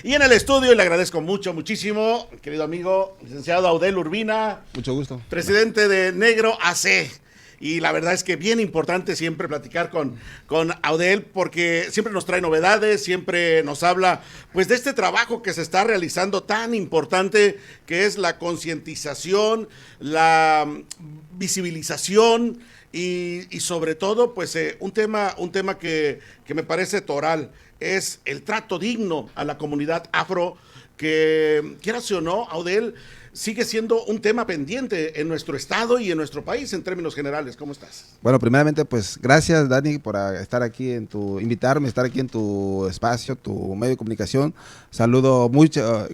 Y en el estudio, y le agradezco muchísimo, querido amigo, licenciado Audel Urbina. Mucho gusto. Presidente de Negro AC. Y la verdad es que bien importante siempre platicar con Audel, porque siempre nos trae novedades, siempre nos habla pues de este trabajo que se está realizando tan importante, que es la concientización, la visibilización y sobre todo pues un tema que me parece toral, es el trato digno a la comunidad afro, que quieras o no, Audel, sigue siendo un tema pendiente en nuestro estado y en nuestro país en términos generales. ¿Cómo estás? Bueno, primeramente, pues gracias, Dani, por estar aquí invitarme a estar aquí en tu espacio, tu medio de comunicación. Saludo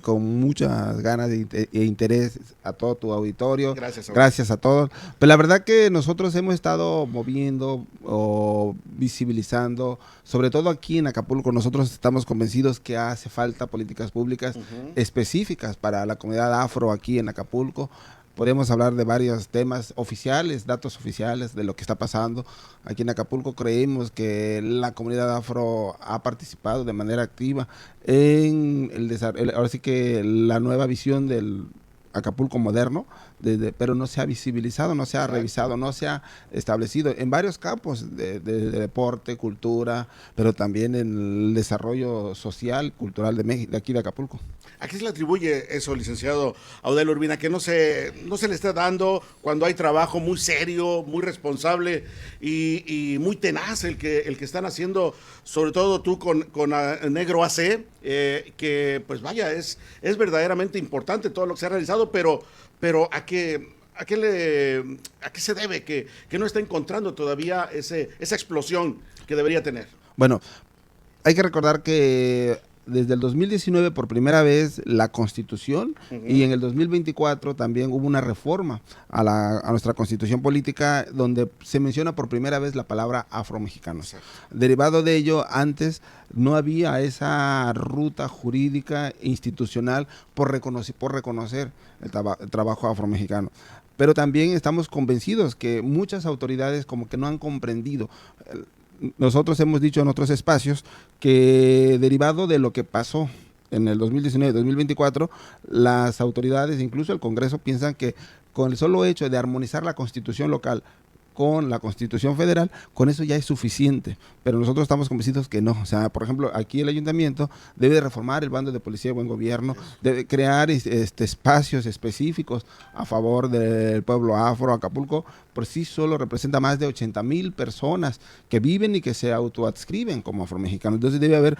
con muchas ganas e interés a todo tu auditorio. Gracias a todos. Pero la verdad que nosotros hemos estado moviendo o visibilizando, sobre todo aquí en Acapulco. Nosotros estamos convencidos que hace falta políticas públicas específicas para la comunidad afro aquí en Acapulco. Podemos hablar de varios temas oficiales, datos oficiales de lo que está pasando. Aquí en Acapulco creemos que la comunidad afro ha participado de manera activa en el desarrollo, ahora sí que la nueva visión del Acapulco moderno, pero no se ha visibilizado, no se ha revisado, no se ha establecido en varios campos de deporte, cultura, pero también en el desarrollo social, cultural de aquí de Acapulco. ¿A qué se le atribuye eso, licenciado Audel Urbina, que no se le está dando cuando hay trabajo muy serio, muy responsable y muy tenaz el que están haciendo, sobre todo tú con Negro AC, que pues vaya, es verdaderamente importante todo lo que se ha realizado, pero ¿a qué se debe que no está encontrando todavía esa explosión que debería tener? Bueno, hay que recordar que desde el 2019 por primera vez la Constitución y en el 2024 también hubo una reforma a nuestra Constitución política donde se menciona por primera vez la palabra afromexicanos. Derivado de ello, antes no había esa ruta jurídica institucional por reconocer el trabajo afromexicano. Pero también estamos convencidos que muchas autoridades como que no han comprendido. Nosotros hemos dicho en otros espacios que derivado de lo que pasó en el 2019-2024, las autoridades, incluso el Congreso, piensan que con el solo hecho de armonizar la Constitución local con la Constitución Federal, con eso ya es suficiente, pero nosotros estamos convencidos que no. O sea, por ejemplo, aquí el ayuntamiento debe reformar el bando de policía de buen gobierno, debe crear espacios específicos a favor del pueblo afro. Acapulco por sí solo representa más de 80,000 personas que viven y que se autoadscriben como afromexicanos. Entonces debe haber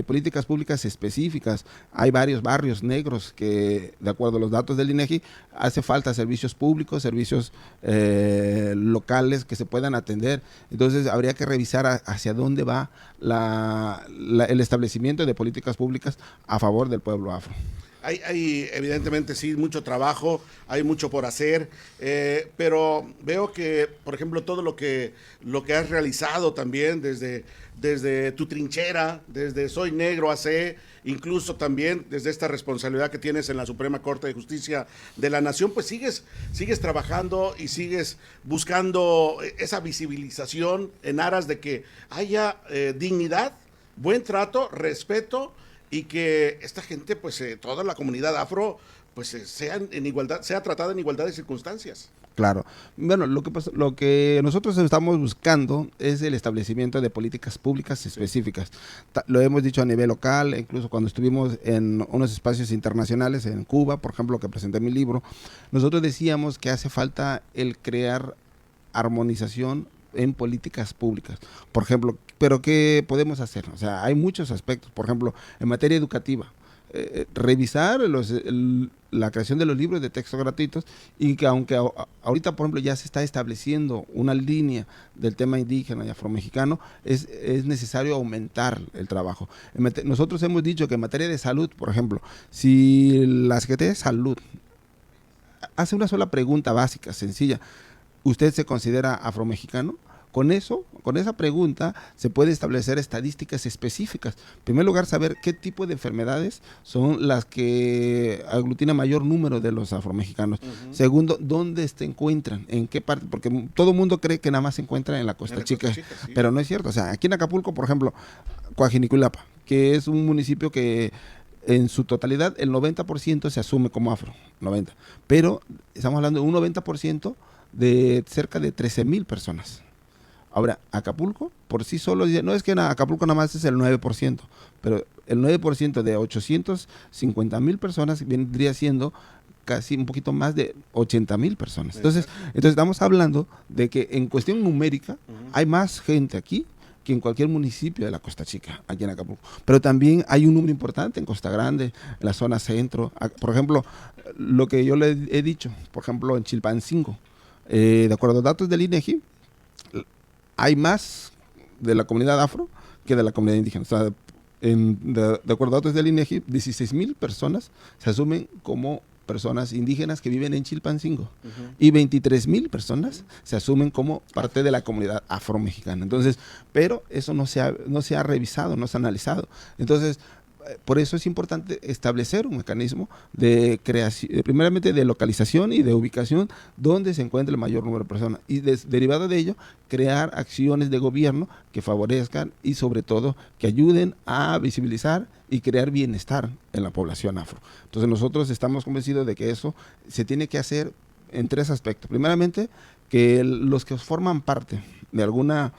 políticas públicas específicas. Hay varios barrios negros que, de acuerdo a los datos del INEGI, hace falta servicios públicos, servicios locales que se puedan atender. Entonces habría que revisar hacia dónde va el establecimiento de políticas públicas a favor del pueblo afro. Hay evidentemente sí mucho trabajo, hay mucho por hacer, pero veo que, por ejemplo, todo lo que has realizado también desde tu trinchera, desde Soy Negro AC, incluso también desde esta responsabilidad que tienes en la Suprema Corte de Justicia de la Nación, pues sigues trabajando y sigues buscando esa visibilización en aras de que haya dignidad, buen trato, respeto, y que esta gente, pues toda la comunidad afro, pues sea tratada en igualdad de circunstancias. Claro. Bueno, lo que nosotros estamos buscando es el establecimiento de políticas públicas específicas. Lo hemos dicho a nivel local, incluso cuando estuvimos en unos espacios internacionales, en Cuba, por ejemplo, que presenté mi libro, nosotros decíamos que hace falta el crear armonización en políticas públicas. Por ejemplo, ¿pero qué podemos hacer? O sea, hay muchos aspectos. Por ejemplo, en materia educativa, revisar la creación de los libros de texto gratuitos, y que aunque ahorita, por ejemplo, ya se está estableciendo una línea del tema indígena y afromexicano, es necesario aumentar el trabajo. Nosotros hemos dicho que en materia de salud, por ejemplo, si la Secretaría de Salud hace una sola pregunta básica, sencilla: ¿usted se considera afromexicano? Con esa pregunta se puede establecer estadísticas específicas. En primer lugar, saber qué tipo de enfermedades son las que aglutinan mayor número de los afromexicanos. Segundo, ¿dónde se encuentran? ¿En qué parte? Porque todo el mundo cree que nada más se encuentran en la Costa Chica, sí, pero no es cierto. O sea, aquí en Acapulco, por ejemplo, Coajinicuilapa, que es un municipio que en su totalidad, el 90% se asume como afro, 90. Pero estamos hablando de un 90% de cerca de 13,000 personas. Ahora, Acapulco, por sí solo, no es que Acapulco nada más es el 9%, pero el 9% de 850,000 personas vendría siendo casi un poquito más de 80,000 personas. Entonces estamos hablando de que en cuestión numérica hay más gente aquí que en cualquier municipio de la Costa Chica, aquí en Acapulco. Pero también hay un número importante en Costa Grande, en la zona centro. Por ejemplo, lo que yo le he dicho, por ejemplo, en Chilpancingo, de acuerdo a datos del INEGI, hay más de la comunidad afro que de la comunidad indígena. O sea, de acuerdo a datos del INEGI, 16,000 personas se asumen como personas indígenas que viven en Chilpancingo y 23,000 personas se asumen como parte de la comunidad afromexicana. Entonces, pero eso no se ha revisado, no se ha analizado. Entonces, por eso es importante establecer un mecanismo de creación, primeramente de localización y de ubicación donde se encuentre el mayor número de personas y derivado de ello crear acciones de gobierno que favorezcan y sobre todo que ayuden a visibilizar y crear bienestar en la población afro. Entonces nosotros estamos convencidos de que eso se tiene que hacer en 3 aspectos. Primeramente, que los que forman parte de alguna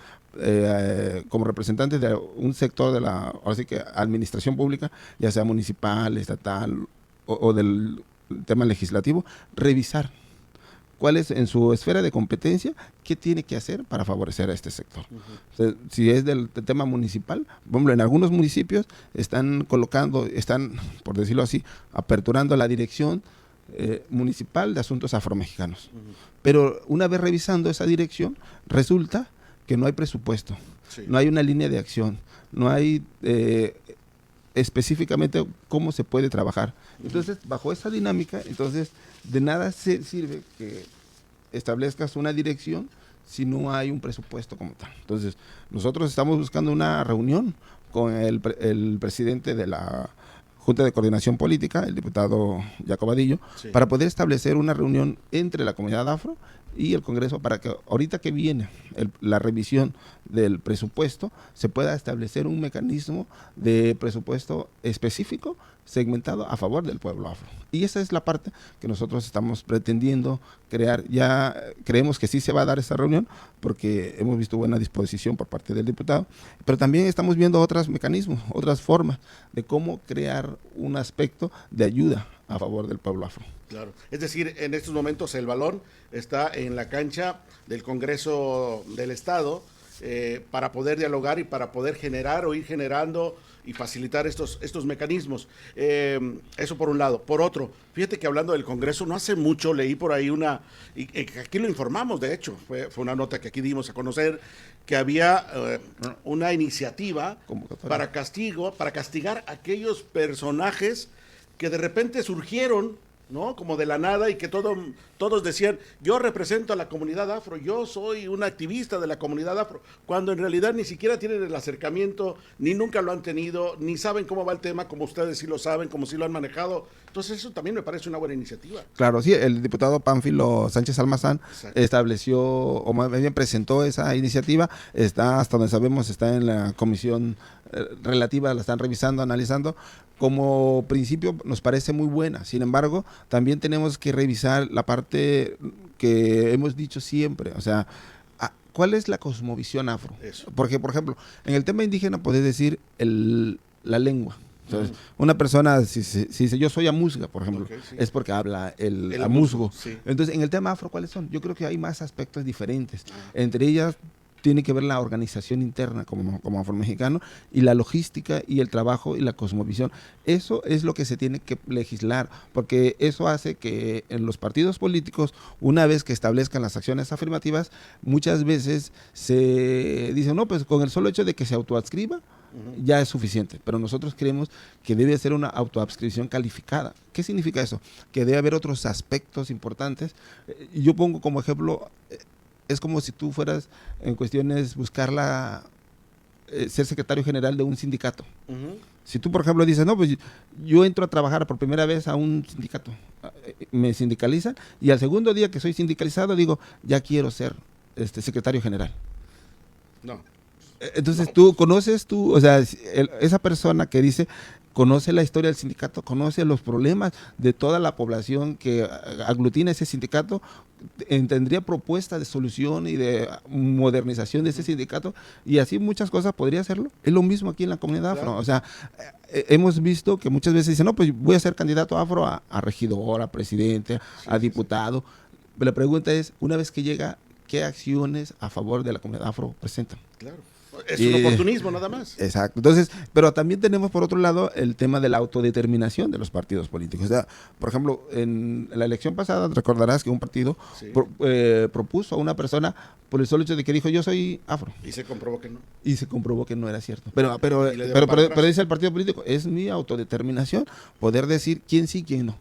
como representantes de un sector de la, ahora sí que administración pública, ya sea municipal, estatal o del tema legislativo, revisar cuál es en su esfera de competencia, qué tiene que hacer para favorecer a este sector. O sea, si es del tema municipal, por ejemplo, en algunos municipios están, por decirlo así, aperturando la dirección municipal de asuntos afromexicanos. Pero una vez revisando esa dirección, resulta que no hay presupuesto, no hay una línea de acción, no hay específicamente cómo se puede trabajar. Entonces, bajo esa dinámica, entonces de nada sirve que establezcas una dirección si no hay un presupuesto como tal. Entonces, nosotros estamos buscando una reunión con el presidente de la Junta de Coordinación Política, el diputado Jacobadillo, para poder establecer una reunión entre la comunidad afro y el Congreso para que ahorita que viene la revisión del presupuesto se pueda establecer un mecanismo de presupuesto específico segmentado a favor del pueblo afro. Y esa es la parte que nosotros estamos pretendiendo crear. Ya creemos que sí se va a dar esa reunión porque hemos visto buena disposición por parte del diputado, pero también estamos viendo otros mecanismos, otras formas de cómo crear un aspecto de ayuda a favor del pueblo afro. Claro, es decir, en estos momentos el balón está en la cancha del Congreso del Estado para poder dialogar y para poder generar o ir generando y facilitar estos mecanismos. Eso por un lado. Por otro, fíjate que hablando del Congreso, no hace mucho leí por ahí y aquí lo informamos, de hecho, fue una nota que aquí dimos a conocer, que había una iniciativa para castigar a aquellos personajes que de repente surgieron, ¿no? Como de la nada y que todos decían, yo represento a la comunidad afro, yo soy un activista de la comunidad afro, cuando en realidad ni siquiera tienen el acercamiento, ni nunca lo han tenido, ni saben cómo va el tema, como ustedes sí lo saben, como sí lo han manejado. Entonces eso también me parece una buena iniciativa. Claro, sí, el diputado Pánfilo Sánchez Almazán estableció, o más bien presentó esa iniciativa, está, hasta donde sabemos, está en la comisión relativa, la están revisando, analizando. Como principio nos parece muy buena, sin embargo, también tenemos que revisar la parte que hemos dicho siempre, o sea, ¿cuál es la cosmovisión afro? Eso. Porque, por ejemplo, en el tema indígena puedes decir la lengua. Entonces, una persona, si dice yo soy amusga, por ejemplo, es porque habla el amusgo. Sí. Entonces, en el tema afro, ¿cuáles son? Yo creo que hay más aspectos diferentes. Entre ellas, tiene que ver la organización interna como afromexicano y la logística y el trabajo y la cosmovisión. Eso es lo que se tiene que legislar, porque eso hace que en los partidos políticos, una vez que establezcan las acciones afirmativas, muchas veces se dice, no, pues con el solo hecho de que se autoadscriba, ya es suficiente, pero nosotros creemos que debe ser una autoadscripción calificada. ¿Qué significa eso? Que debe haber otros aspectos importantes. Yo pongo como ejemplo, es como si tú fueras en cuestiones ser secretario general de un sindicato. Si tú, por ejemplo, dices, no, pues yo entro a trabajar por primera vez a un sindicato, me sindicalizan y al segundo día que soy sindicalizado digo, ya quiero ser secretario general. No. Entonces tú conoces, o sea, esa persona que dice, conoce la historia del sindicato, conoce los problemas de toda la población que aglutina ese sindicato, tendría propuestas de solución y de modernización de ese sindicato, y así muchas cosas podría hacerlo. Es lo mismo aquí en la comunidad afro. Claro. O sea, hemos visto que muchas veces dicen, no, pues voy a ser candidato afro a regidor, a presidente, a diputado. La pregunta es, una vez que llega, ¿qué acciones a favor de la comunidad afro presentan? Claro. Es un oportunismo nada más. Exacto. Entonces, pero también tenemos por otro lado el tema de la autodeterminación de los partidos políticos. O sea, por ejemplo, en la elección pasada recordarás que un partido propuso a una persona por el solo hecho de que dijo yo soy afro. Y se comprobó que no. Y se comprobó que no era cierto. Pero dice el partido político, es mi autodeterminación poder decir quién sí, quién no.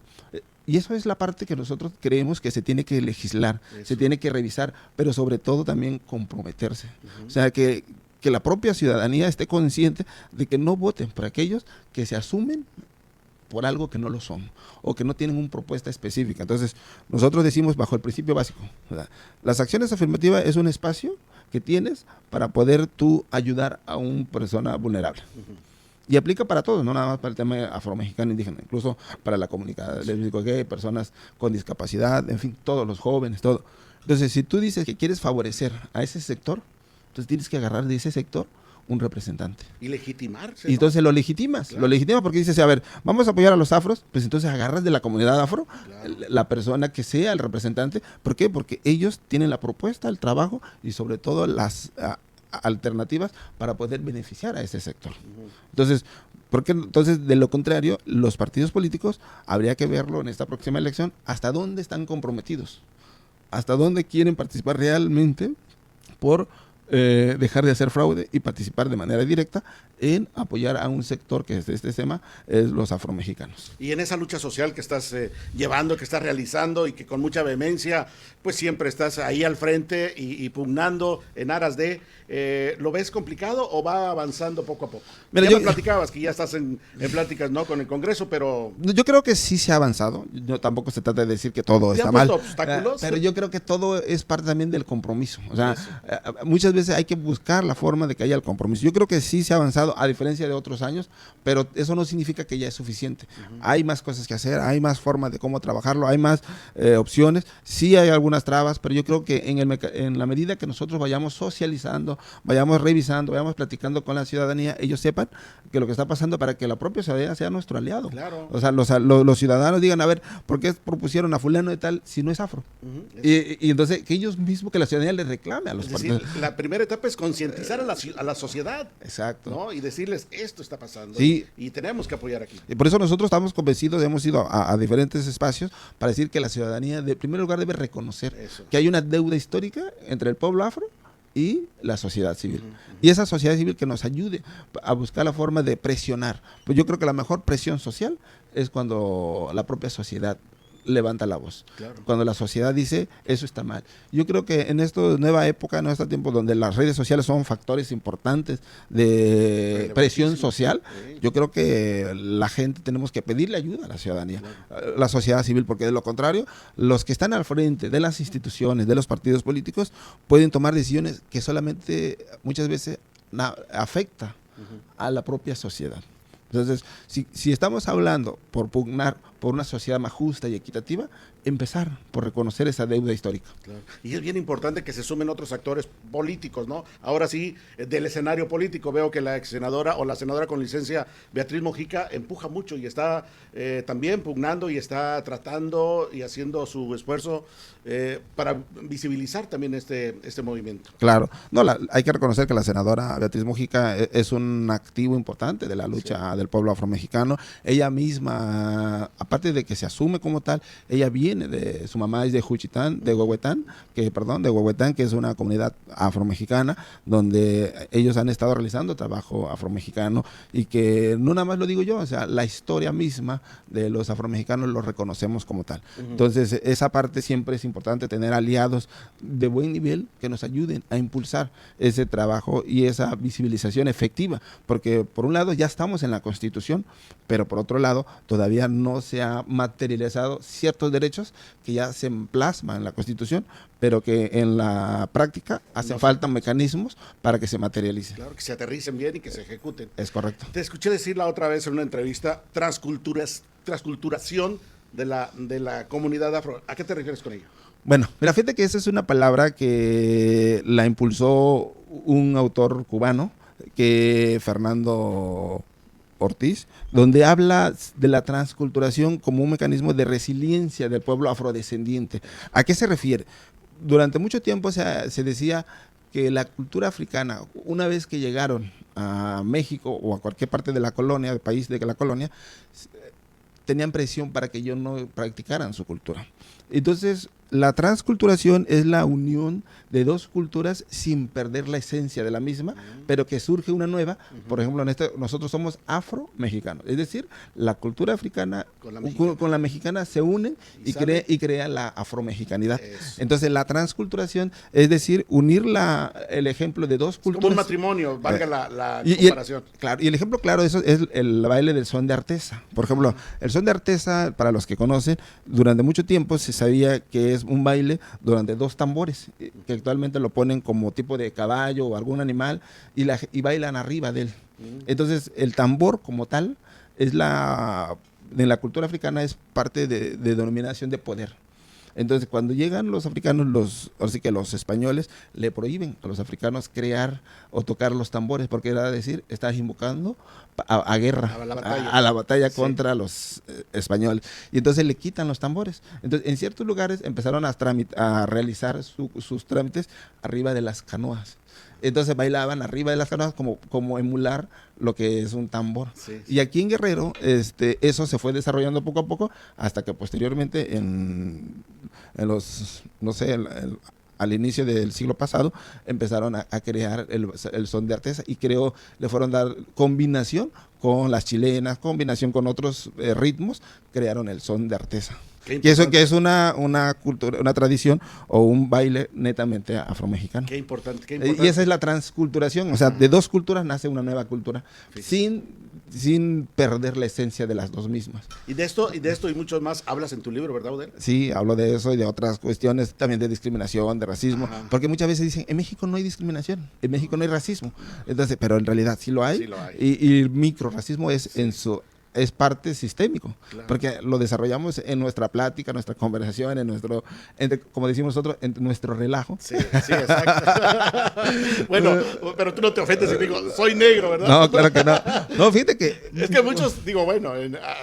Y eso es la parte que nosotros creemos que se tiene que legislar, se tiene que revisar, pero sobre todo también comprometerse. O sea, que la propia ciudadanía esté consciente de que no voten por aquellos que se asumen por algo que no lo son o que no tienen una propuesta específica. Entonces, nosotros decimos bajo el principio básico, ¿verdad? Las acciones afirmativas es un espacio que tienes para poder tú ayudar a una persona vulnerable. Y aplica para todos, no nada más para el tema afromexicano indígena, incluso para la comunidad lésbico gay, personas con discapacidad, en fin, todos los jóvenes, todo. Entonces, si tú dices que quieres favorecer a ese sector, entonces tienes que agarrar de ese sector un representante. Y legitimarse. Y entonces lo legitimas, claro. Lo legitimas porque dices, a ver, vamos a apoyar a los afros, pues entonces agarras de la comunidad afro, claro, la persona que sea el representante. ¿Por qué? Porque ellos tienen la propuesta, el trabajo y sobre todo las alternativas para poder beneficiar a ese sector. Entonces, porque entonces de lo contrario, los partidos políticos habría que verlo en esta próxima elección, hasta dónde están comprometidos, hasta dónde quieren participar realmente por dejar de hacer fraude y participar de manera directa en apoyar a un sector que es de este tema, es los afromexicanos. Y en esa lucha social que estás llevando, que estás realizando y que con mucha vehemencia, pues siempre estás ahí al frente y pugnando en aras de, ¿lo ves complicado o va avanzando poco a poco? Mira, ya me platicabas que ya estás en pláticas, ¿no?, con el Congreso, pero... Yo creo que sí se ha avanzado, tampoco se trata de decir que todo está mal, obstáculos, pero yo creo que todo es parte también del compromiso. O sea, muchas veces hay que buscar la forma de que haya el compromiso. Yo creo que sí se ha avanzado, a diferencia de otros años, pero eso no significa que ya es suficiente. Hay más cosas que hacer, hay más formas de cómo trabajarlo, hay más opciones. Sí hay algunas trabas, pero yo creo que en la medida que nosotros vayamos socializando, vayamos revisando, vayamos platicando con la ciudadanía, ellos sepan que lo que está pasando para que la propia ciudadanía sea nuestro aliado. Claro. O sea, los ciudadanos digan, a ver, ¿por qué propusieron a fulano de tal si no es afro? Y entonces que ellos mismos, que la ciudadanía les reclame a los partidos. La primera etapa es concientizar a la sociedad. Exacto. ¿No? Y decirles, esto está pasando. Sí. Y tenemos que apoyar aquí. Y por eso nosotros estamos convencidos, hemos ido a diferentes espacios para decir que la ciudadanía, en primer lugar, debe reconocer que hay una deuda histórica entre el pueblo afro y la sociedad civil. Y esa sociedad civil que nos ayude a buscar la forma de presionar. Pues yo creo que la mejor presión social es cuando la propia sociedad levanta la voz. Claro. Cuando la sociedad dice, eso está mal. Yo creo que en esta nueva época, en este tiempo donde las redes sociales son factores importantes de presión social, yo creo que la gente tenemos que pedirle ayuda a la ciudadanía, la sociedad civil, porque de lo contrario, los que están al frente de las instituciones, de los partidos políticos, pueden tomar decisiones que solamente muchas veces afecta a la propia sociedad. Entonces, si estamos hablando por pugnar por una sociedad más justa y equitativa, empezar por reconocer esa deuda histórica. Claro. Y es bien importante que se sumen otros actores políticos, ¿no? Ahora sí, del escenario político, veo que la ex senadora o la senadora con licencia Beatriz Mojica empuja mucho y está también pugnando y está tratando y haciendo su esfuerzo para visibilizar también este movimiento. Claro, no, hay que reconocer que la senadora Beatriz Mojica es un activo importante de la lucha del pueblo afromexicano. Ella misma, aparte de que se asume como tal, ella viene su mamá es de Juchitán, de Huehuetán, que es una comunidad afromexicana donde ellos han estado realizando trabajo afromexicano y que no nada más lo digo yo, o sea, la historia misma de los afromexicanos lo reconocemos como tal. Entonces, esa parte siempre es importante, tener aliados de buen nivel que nos ayuden a impulsar ese trabajo y esa visibilización efectiva, porque por un lado ya estamos en la Constitución, pero por otro lado todavía no se se ha materializado ciertos derechos que ya se plasman en la Constitución, pero que en la práctica hacen falta mecanismos para que se materialicen. Claro, que se aterricen bien y que se ejecuten. Es correcto. Te escuché decir la otra vez en una entrevista, transculturación de la comunidad afro. ¿A qué te refieres con ello? Bueno, mira, fíjate que esa es una palabra que la impulsó un autor cubano, que Fernando Ortiz, donde habla de la transculturación como un mecanismo de resiliencia del pueblo afrodescendiente. ¿A qué se refiere? Durante mucho tiempo se decía que la cultura africana, una vez que llegaron a México o a cualquier parte de la colonia, del país de la colonia, tenían presión para que ellos no practicaran su cultura. Entonces, la transculturación es la unión de dos culturas sin perder la esencia de la misma, pero que surge una nueva. Por ejemplo, nosotros somos afro-mexicanos, es decir, la cultura africana con la mexicana se unen y crea la afromexicanidad. Entonces, la transculturación es decir, unir el ejemplo de dos culturas. Como un matrimonio, valga la comparación. Claro, y el ejemplo claro de eso es el baile del son de Artesa. Por ejemplo, el son de Artesa, para los que conocen, durante mucho tiempo se sabía que es un baile durante dos tambores, que actualmente lo ponen como tipo de caballo o algún animal y bailan arriba de él. Entonces, el tambor como tal en la cultura africana es parte de denominación de poder. Entonces, cuando llegan los africanos, así que los españoles le prohíben a los africanos crear o tocar los tambores, porque era decir, estás invocando a guerra, a la batalla contra los españoles. Y entonces le quitan los tambores. Entonces, en ciertos lugares empezaron a realizar sus trámites arriba de las canoas. Entonces bailaban arriba de las canoas como emular lo que es un tambor. Sí. Y aquí en Guerrero eso se fue desarrollando poco a poco hasta que posteriormente en los, no sé, al inicio del siglo pasado empezaron a crear el son de Artesa y le fueron a dar combinación con las chilenas, combinación con otros ritmos, crearon el son de Artesa. Que es una cultura, una tradición o un baile netamente afromexicano. Qué importante. Y esa es la transculturación, o sea, de dos culturas nace una nueva cultura, sin perder la esencia de las dos mismas. Y de esto y mucho más hablas en tu libro, ¿verdad, Udel? Sí, hablo de eso y de otras cuestiones, también de discriminación, de racismo, porque muchas veces dicen, en México no hay discriminación, en México no hay racismo, entonces, pero en realidad sí lo hay, y el microracismo es es parte sistémico, porque lo desarrollamos en nuestra plática, nuestra conversación, como decimos nosotros, en nuestro relajo. Sí, exacto. Bueno, pero tú no te ofendes si digo, soy negro, ¿verdad? No, claro que no. No, fíjate que... Es que muchos, digo, bueno,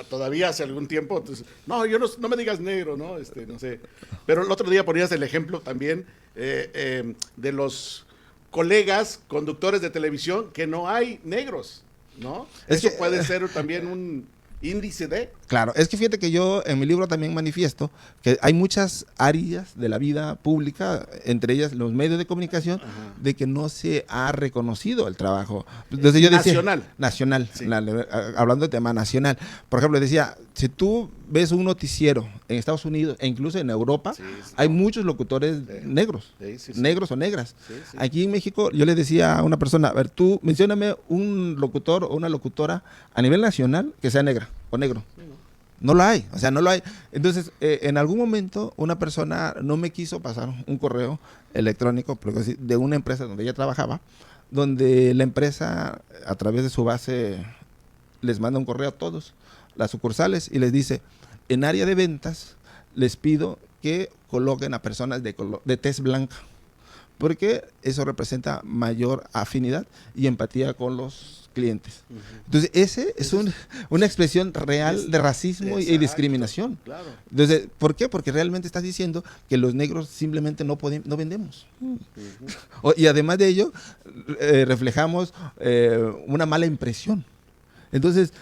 todavía hace algún tiempo, entonces, no, no me digas negro, ¿no? No sé. Pero el otro día ponías el ejemplo también de los colegas conductores de televisión que no hay negros, ¿no? Eso puede ser también un índice de... Claro, es que fíjate que yo en mi libro también manifiesto que hay muchas áreas de la vida pública, entre ellas los medios de comunicación, de que no se ha reconocido el trabajo. Entonces yo decía, nacional, sí. Hablando de tema nacional. Por ejemplo, decía, si tú ves un noticiero en Estados Unidos e incluso en Europa, hay muchos locutores negros, negros o negras. Aquí en México, yo le decía a una persona, a ver, tú mencióname un locutor o una locutora a nivel nacional que sea negra o negro. No lo hay, o sea, no lo hay. Entonces, en algún momento una persona no me quiso pasar un correo electrónico de una empresa donde ella trabajaba, donde la empresa a través de su base les manda un correo a todos las sucursales y les dice, en área de ventas les pido que coloquen a personas de tez blanca, porque eso representa mayor afinidad y empatía con los clientes. Entonces, ese es una expresión real de racismo y discriminación. Claro. Entonces, ¿por qué? Porque realmente estás diciendo que los negros simplemente no vendemos. Y además de ello, reflejamos una mala impresión. Entonces,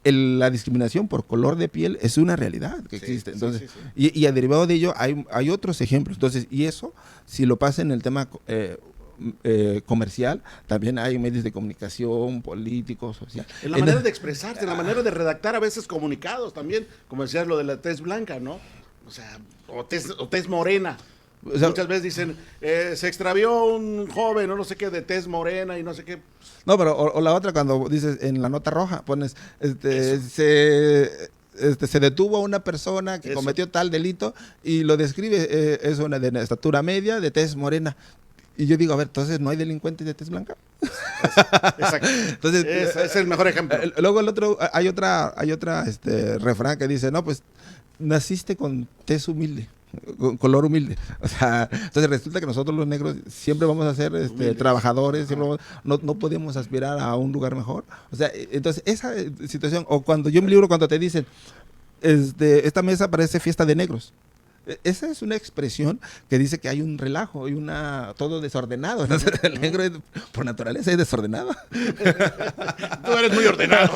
la discriminación por color de piel es una realidad que existe. Entonces, y a derivado de ello hay otros ejemplos. Entonces, y eso, si lo pasa en el tema comercial, también hay medios de comunicación, políticos, social. En la manera de expresarse, en la manera de redactar a veces comunicados también, como decías lo de la tez blanca, ¿no? O sea, o tez morena. O sea, muchas veces dicen, se extravió un joven o no sé qué de tez morena y no sé qué. se detuvo a una persona que cometió tal delito y lo describe, es una de estatura media, de tez morena. Y yo digo, a ver, entonces no hay delincuentes de tez blanca. Exacto. Entonces, es el mejor ejemplo. Luego el otro, hay otra refrán que dice, no, pues naciste con tez humilde, con color humilde. O sea, entonces resulta que nosotros los negros siempre vamos a ser trabajadores, siempre no podemos aspirar a un lugar mejor. O sea, entonces esa situación, o cuando yo en mi libro, cuando te dicen, esta mesa parece fiesta de negros. Esa es una expresión que dice que hay un relajo, hay todo desordenado. Entonces, el negro por naturaleza es desordenado. Tú eres muy ordenado.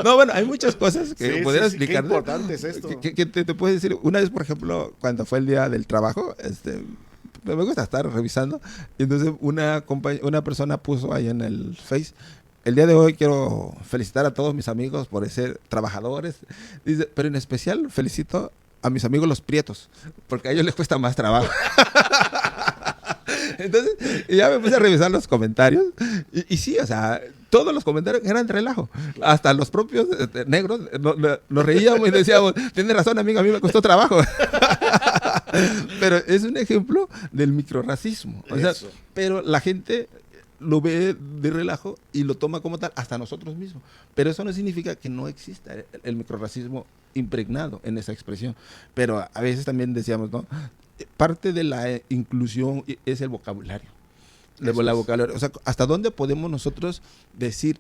No, bueno, hay muchas cosas que podría explicar. Qué importante es esto. Que te puedo decir, una vez, por ejemplo, cuando fue el día del trabajo, me gusta estar revisando, y entonces una persona puso ahí en el Face: el día de hoy quiero felicitar a todos mis amigos por ser trabajadores. Dice, pero en especial felicito a mis amigos los prietos, porque a ellos les cuesta más trabajo. Entonces, ya me puse a revisar los comentarios, y sí, o sea, todos los comentarios eran de relajo. Hasta los propios negros nos reíamos y decíamos, tienes razón, amigo, a mí me costó trabajo. Pero es un ejemplo del microrracismo. O sea, pero la gente lo ve de relajo y lo toma como tal, hasta nosotros mismos. Pero eso no significa que no exista el microrracismo impregnado en esa expresión. Pero a veces también decíamos, ¿no? Parte de la inclusión es el vocabulario. O sea, ¿hasta dónde podemos nosotros decir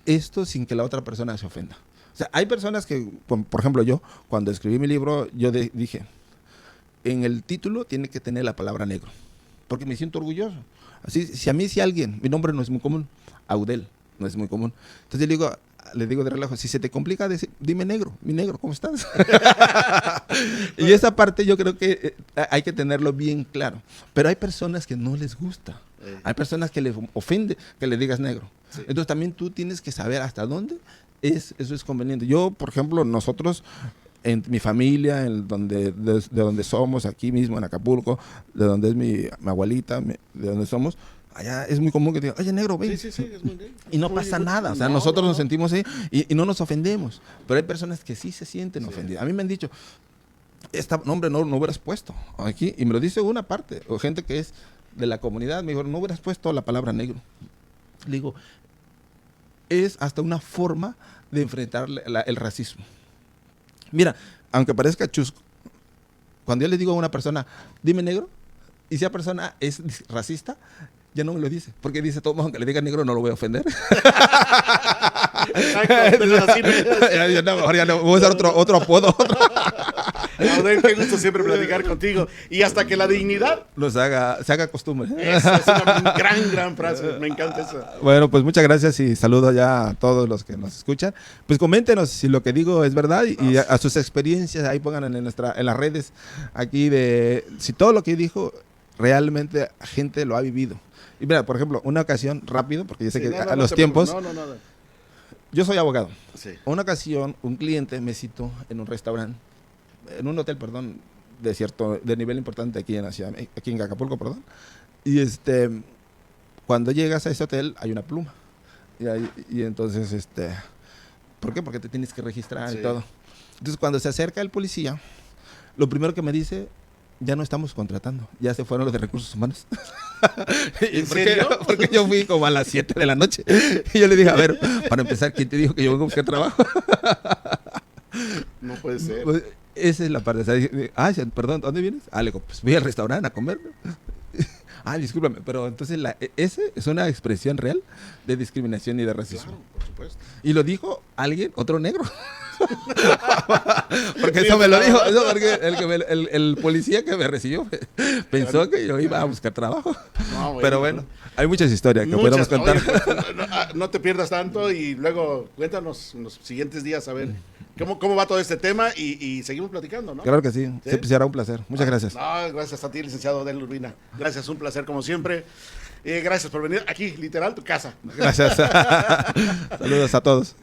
esto sin que la otra persona se ofenda? O sea, hay personas que, por ejemplo, yo, cuando escribí mi libro, yo dije, en el título tiene que tener la palabra negro, porque me siento orgulloso. Así, si alguien, mi nombre no es muy común, Audel, no es muy común. Entonces le digo de relajo, si se te complica, dime negro, mi negro, ¿cómo estás? Y esa parte yo creo que hay que tenerlo bien claro. Pero hay personas que no les gusta. Hay personas que les ofende que le digas negro. Sí. Entonces también tú tienes que saber hasta dónde eso es conveniente. Yo, por ejemplo, nosotros, en mi familia, de donde somos, aquí mismo en Acapulco, de donde es mi abuelita, de donde somos, allá es muy común que digan, oye, negro, ven. Sí, es muy bien. Y no pasa nada. O sea, nosotros nos sentimos ahí y no nos ofendemos. Pero hay personas que sí se sienten ofendidas. A mí me han dicho, este nombre no hubieras puesto aquí. Y me lo dice una parte, o gente que es de la comunidad, me dijo, no hubieras puesto la palabra negro. Le digo, es hasta una forma de enfrentar el racismo. Mira, aunque parezca chusco, cuando yo le digo a una persona, dime negro, y si la persona es racista, ya no me lo dice, porque dice, todo aunque le diga negro no lo voy a ofender. Exacto, mejor ya no, voy a usar otro apodo. Audel, qué gusto siempre platicar contigo. Y hasta que la dignidad se haga costumbre. Esa es una gran frase, me encanta eso. Bueno, pues muchas gracias y saludo ya a todos los que nos escuchan. Pues coméntenos si lo que digo es verdad y a sus experiencias, ahí pongan en las redes aquí si todo lo que dijo realmente gente lo ha vivido. Y mira, por ejemplo, una ocasión, rápido, porque yo sé que a los tiempos... Yo soy abogado. Sí. Una ocasión, un cliente me citó en un restaurante, en un hotel, perdón, de nivel importante aquí en la ciudad, aquí en Acapulco, perdón. Y cuando llegas a ese hotel hay una pluma. Y entonces, ¿por qué? Porque te tienes que registrar y todo. Entonces, cuando se acerca el policía, lo primero que me dice, ya no estamos contratando, ya se fueron los de recursos humanos. ¿En serio? Porque yo fui como a las 7 de la noche. Y yo le dije, a ver, para empezar, ¿quién te dijo que yo vengo a buscar trabajo? No puede ser. Pues, esa es la parte. Perdón, ¿dónde vienes? Le digo, pues voy al restaurante a comer. Discúlpame, pero entonces esa es una expresión real de discriminación y de racismo. Claro, por supuesto. Y lo dijo alguien, otro negro. Porque eso me lo dijo. Eso porque el policía que me recibió pensó que yo iba a buscar trabajo. Pero bueno, hay muchas historias que podemos contar. Oye, no te pierdas tanto y luego cuéntanos en los siguientes días a ver cómo va todo este tema y seguimos platicando, ¿no? Claro que sí. Siempre será un placer. Muchas gracias. Gracias a ti, licenciado Audel Urbina. Gracias, un placer como siempre. Gracias por venir aquí, literal, tu casa. Gracias. Saludos a todos.